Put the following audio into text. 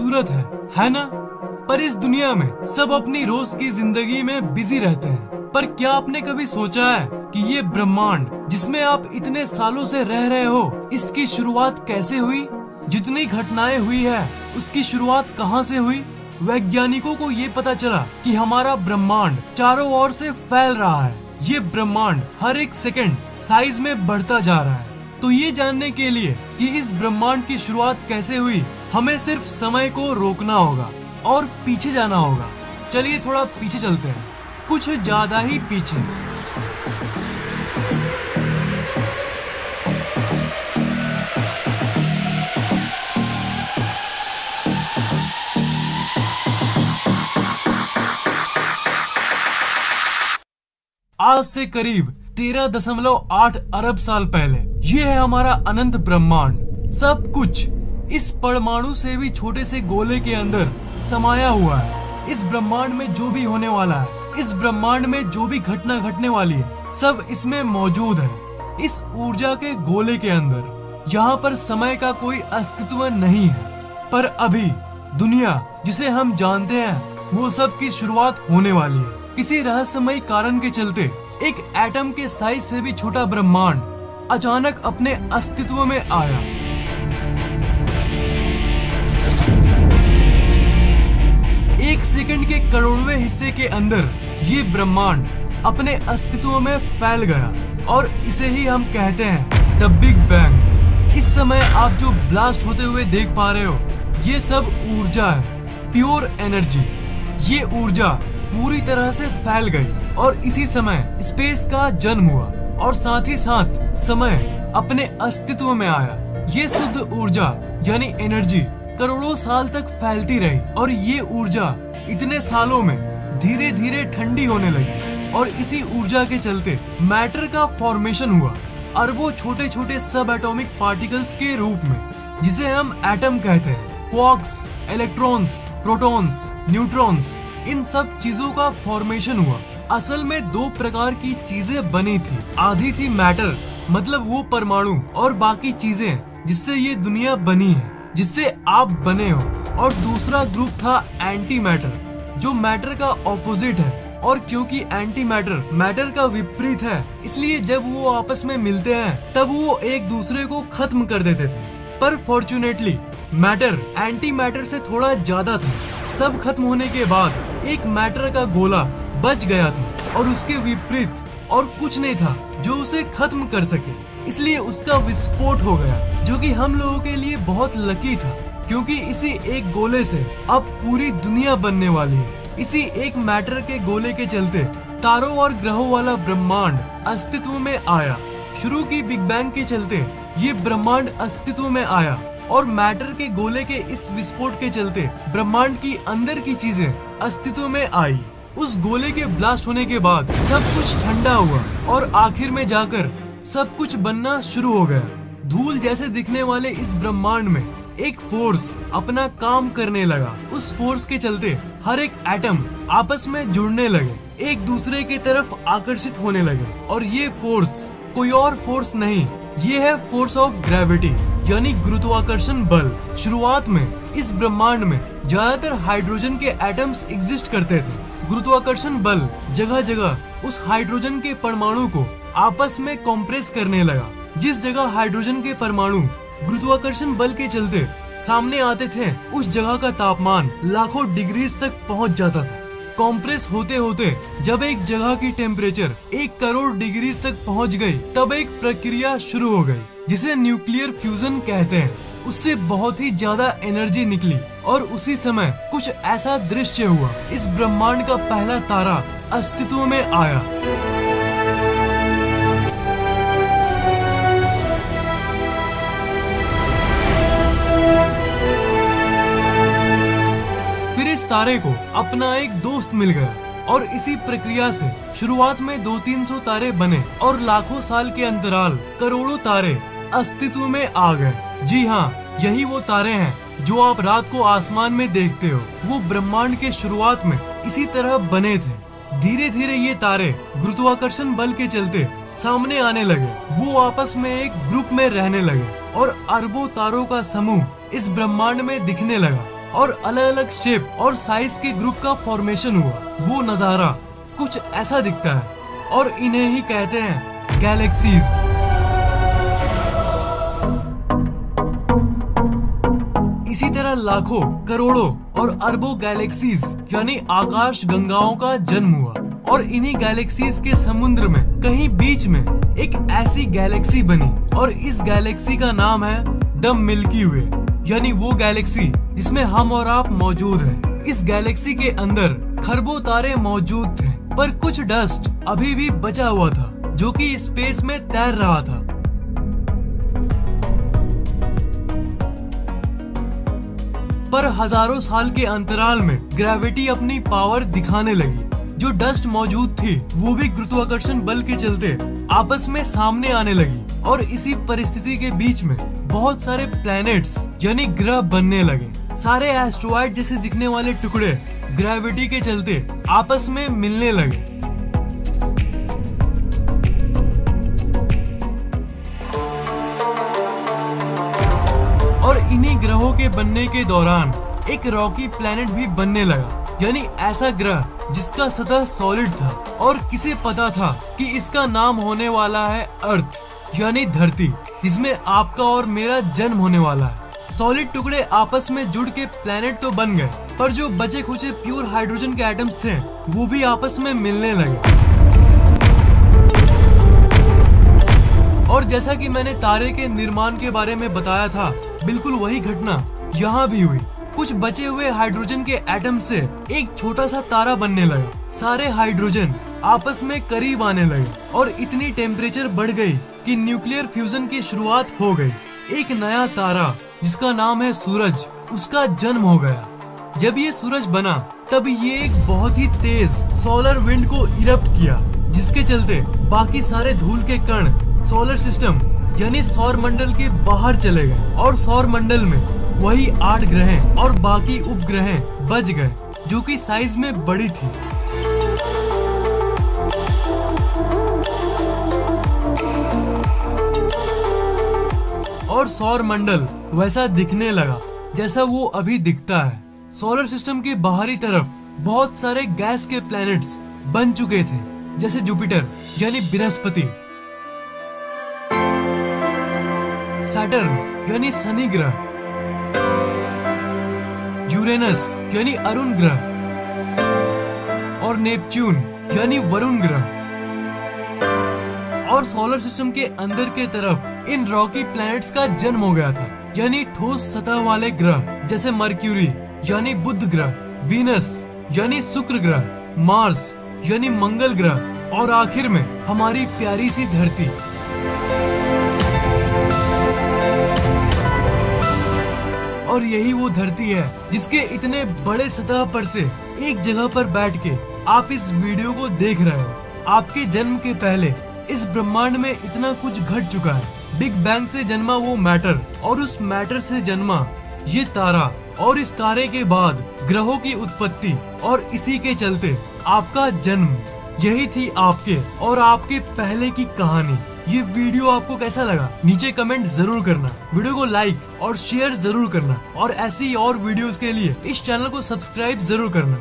खूबसूरत है ना? पर इस दुनिया में सब अपनी रोज की जिंदगी में बिजी रहते हैं। पर क्या आपने कभी सोचा है कि ये ब्रह्मांड जिसमें आप इतने सालों से रह रहे हो, इसकी शुरुआत कैसे हुई? जितनी घटनाएं हुई है उसकी शुरुआत कहाँ से हुई? वैज्ञानिकों को ये पता चला कि हमारा ब्रह्मांड चारों ओर से फैल रहा है। ये ब्रह्मांड हर एक सेकंड साइज में बढ़ता जा रहा है। तो ये जानने के लिए कि इस ब्रह्मांड की शुरुआत कैसे हुई, हमें सिर्फ समय को रोकना होगा और पीछे जाना होगा। चलिए थोड़ा पीछे चलते हैं, कुछ ज्यादा ही पीछे। आज से करीब 13.8 अरब साल पहले ये है हमारा अनंत ब्रह्मांड। सब कुछ इस परमाणु से भी छोटे से गोले के अंदर समाया हुआ है। इस ब्रह्मांड में जो भी होने वाला है, इस ब्रह्मांड में जो भी घटना घटने वाली है, सब इसमें मौजूद है। इस ऊर्जा के गोले के अंदर यहाँ पर समय का कोई अस्तित्व नहीं है। पर अभी दुनिया जिसे हम जानते हैं वो सब की शुरुआत होने वाली है। किसी रहस्यमयी कारण के चलते एक एटम के साइज से भी छोटा ब्रह्मांड अचानक अपने अस्तित्व में आया। एक सेकंड के करोड़वें हिस्से के अंदर ये ब्रह्मांड अपने अस्तित्व में फैल गया और इसे ही हम कहते हैं द बिग बैंग। इस समय आप जो ब्लास्ट होते हुए देख पा रहे हो, ये सब ऊर्जा है, प्योर एनर्जी। ये ऊर्जा पूरी तरह से फैल गई और इसी समय स्पेस का जन्म हुआ और साथ ही साथ समय अपने अस्तित्व में आया। ये शुद्ध ऊर्जा यानी एनर्जी करोड़ों साल तक फैलती रही और ये ऊर्जा इतने सालों में धीरे धीरे ठंडी होने लगी और इसी ऊर्जा के चलते मैटर का फॉर्मेशन हुआ अरबों छोटे छोटे सब एटॉमिक पार्टिकल्स के रूप में, जिसे हम एटम कहते हैं। क्वार्क्स, इलेक्ट्रॉन्स, प्रोटॉन्स, न्यूट्रॉन्स, इन सब चीजों का फॉर्मेशन हुआ। असल में दो प्रकार की चीजें बनी थी। आधी थी मैटर, मतलब वो परमाणु और बाकी चीजें जिससे ये दुनिया बनी है, जिससे आप बने हो। और दूसरा ग्रुप था एंटी मैटर, जो मैटर का ऑपोजिट है। और क्योंकि एंटी मैटर मैटर का विपरीत है, इसलिए जब वो आपस में मिलते हैं तब वो एक दूसरे को खत्म कर देते थे। पर फॉर्चुनेटली मैटर एंटी मैटर से थोड़ा ज्यादा था। सब खत्म होने के बाद एक मैटर का गोला बच गया था और उसके विपरीत और कुछ नहीं था जो उसे खत्म कर सके, इसलिए उसका विस्फोट हो गया, जो कि हम लोगों के लिए बहुत लकी था, क्योंकि इसी एक गोले से अब पूरी दुनिया बनने वाली है। इसी एक मैटर के गोले के चलते तारों और ग्रहों वाला ब्रह्मांड अस्तित्व में आया। शुरू की बिग बैंग के चलते ये ब्रह्मांड अस्तित्व में आया और मैटर के गोले के इस विस्फोट के चलते ब्रह्मांड की अंदर की चीजें अस्तित्व में आई। उस गोले के ब्लास्ट होने के बाद सब कुछ ठंडा हुआ और आखिर में जाकर सब कुछ बनना शुरू हो गया। धूल जैसे दिखने वाले इस ब्रह्मांड में एक फोर्स अपना काम करने लगा। उस फोर्स के चलते हर एक एटम आपस में जुड़ने लगे, एक दूसरे की तरफ आकर्षित होने लगे। और ये फोर्स कोई और फोर्स नहीं, ये है फोर्स ऑफ ग्रेविटी यानी गुरुत्वाकर्षण बल। शुरुआत में इस ब्रह्मांड में ज्यादातर हाइड्रोजन के एटम्स एग्जिस्ट करते थे। गुरुत्वाकर्षण बल जगह जगह उस हाइड्रोजन के परमाणु को आपस में कॉम्प्रेस करने लगा। जिस जगह हाइड्रोजन के परमाणु गुरुत्वाकर्षण बल के चलते सामने आते थे, उस जगह का तापमान लाखों डिग्रीज तक पहुंच जाता था। कॉम्प्रेस होते होते जब एक जगह की टेम्परेचर 1 करोड़ डिग्रीज तक पहुंच गई, तब एक प्रक्रिया शुरू हो गई जिसे न्यूक्लियर फ्यूजन कहते हैं। उससे बहुत ही ज्यादा एनर्जी निकली और उसी समय कुछ ऐसा दृश्य हुआ। इस ब्रह्मांड का पहला तारा अस्तित्व में आया। फिर इस तारे को अपना एक दोस्त मिल गया और इसी प्रक्रिया से शुरुआत में 200-300 तारे बने और लाखों साल के अंतराल करोड़ों तारे अस्तित्व में आ गए। जी हाँ, यही वो तारे हैं जो आप रात को आसमान में देखते हो। वो ब्रह्मांड के शुरुआत में इसी तरह बने थे। धीरे धीरे ये तारे गुरुत्वाकर्षण बल के चलते सामने आने लगे। वो आपस में एक ग्रुप में रहने लगे और अरबों तारों का समूह इस ब्रह्मांड में दिखने लगा। और अलग अलग शेप और साइज के ग्रुप का फॉर्मेशन हुआ। वो नजारा कुछ ऐसा दिखता है और इन्हें ही कहते हैं गैलेक्सीज। इसी तरह लाखों, करोड़ों और अरबों गैलेक्सीज यानी आकाश गंगाओं का जन्म हुआ और इन्हीं गैलेक्सीज के समुद्र में कहीं बीच में एक ऐसी गैलेक्सी बनी और इस गैलेक्सी का नाम है द मिल्की वे, यानी वो गैलेक्सी जिसमें हम और आप मौजूद हैं। इस गैलेक्सी के अंदर खरबों तारे मौजूद थे, पर कुछ डस्ट अभी भी बचा हुआ था जो कि स्पेस में तैर रहा था। पर हजारों साल के अंतराल में ग्रेविटी अपनी पावर दिखाने लगी। जो डस्ट मौजूद थी वो भी गुरुत्वाकर्षण बल के चलते आपस में सामने आने लगी और इसी परिस्थिति के बीच में बहुत सारे प्लैनेट्स यानी ग्रह बनने लगे। सारे एस्ट्रॉयड जैसे दिखने वाले टुकड़े ग्रेविटी के चलते आपस में मिलने लगे। और इन्हीं ग्रहों के बनने के दौरान एक रॉकी प्लैनेट भी बनने लगा, यानी ऐसा ग्रह जिसका सतह सॉलिड था और किसे पता था कि इसका नाम होने वाला है अर्थ यानी धरती, जिसमें आपका और मेरा जन्म होने वाला है। सॉलिड टुकड़े आपस में जुड़ के प्लैनेट तो बन गए, पर जो बचे खुचे प्योर हाइड्रोजन के एटम्स थे वो भी आपस में मिलने लगे। और जैसा कि मैंने तारे के निर्माण के बारे में बताया था, बिल्कुल वही घटना यहाँ भी हुई। कुछ बचे हुए हाइड्रोजन के एटम से एक छोटा सा तारा बनने लगा। सारे हाइड्रोजन आपस में करीब आने लगे और इतनी टेम्परेचर बढ़ गई कि न्यूक्लियर फ्यूजन की शुरुआत हो गई। एक नया तारा जिसका नाम है सूरज, उसका जन्म हो गया। जब ये सूरज बना तब ये एक बहुत ही तेज सोलर विंड को इरप्ट किया, जिसके चलते बाकी सारे धूल के कण सोलर सिस्टम यानी सौर मंडल के बाहर चले गए और सौर मंडल में वही 8 ग्रह और बाकी उपग्रह बच गए जो कि साइज में बड़ी थी। और सौर मंडल वैसा दिखने लगा जैसा वो अभी दिखता है। सोलर सिस्टम के बाहरी तरफ बहुत सारे गैस के प्लैनेट्स बन चुके थे, जैसे जुपिटर यानी बृहस्पति, सैटर्न यानी शनि ग्रह, यूरेनस यानी अरुण ग्रह और नेपच्यून यानी वरुण ग्रह। और सोलर सिस्टम के अंदर के तरफ इन रॉकी प्लैनेट्स का जन्म हो गया था, यानी ठोस सतह वाले ग्रह जैसे मर्क्यूरी यानी बुध ग्रह, वीनस यानी शुक्र ग्रह, मार्स यानी मंगल ग्रह और आखिर में हमारी प्यारी सी धरती। और यही वो धरती है जिसके इतने बड़े सतह पर से एक जगह पर बैठ के आप इस वीडियो को देख रहे हो। आपके जन्म के पहले इस ब्रह्मांड में इतना कुछ घट चुका है। बिग बैंग से जन्मा वो मैटर और उस मैटर से जन्मा ये तारा और इस तारे के बाद ग्रहों की उत्पत्ति और इसी के चलते आपका जन्म। यही थी आपके और आपके पहले की कहानी। ये वीडियो आपको कैसा लगा नीचे कमेंट जरूर करना, वीडियो को लाइक और शेयर जरूर करना और ऐसी और वीडियोस के लिए इस चैनल को सब्सक्राइब जरूर करना।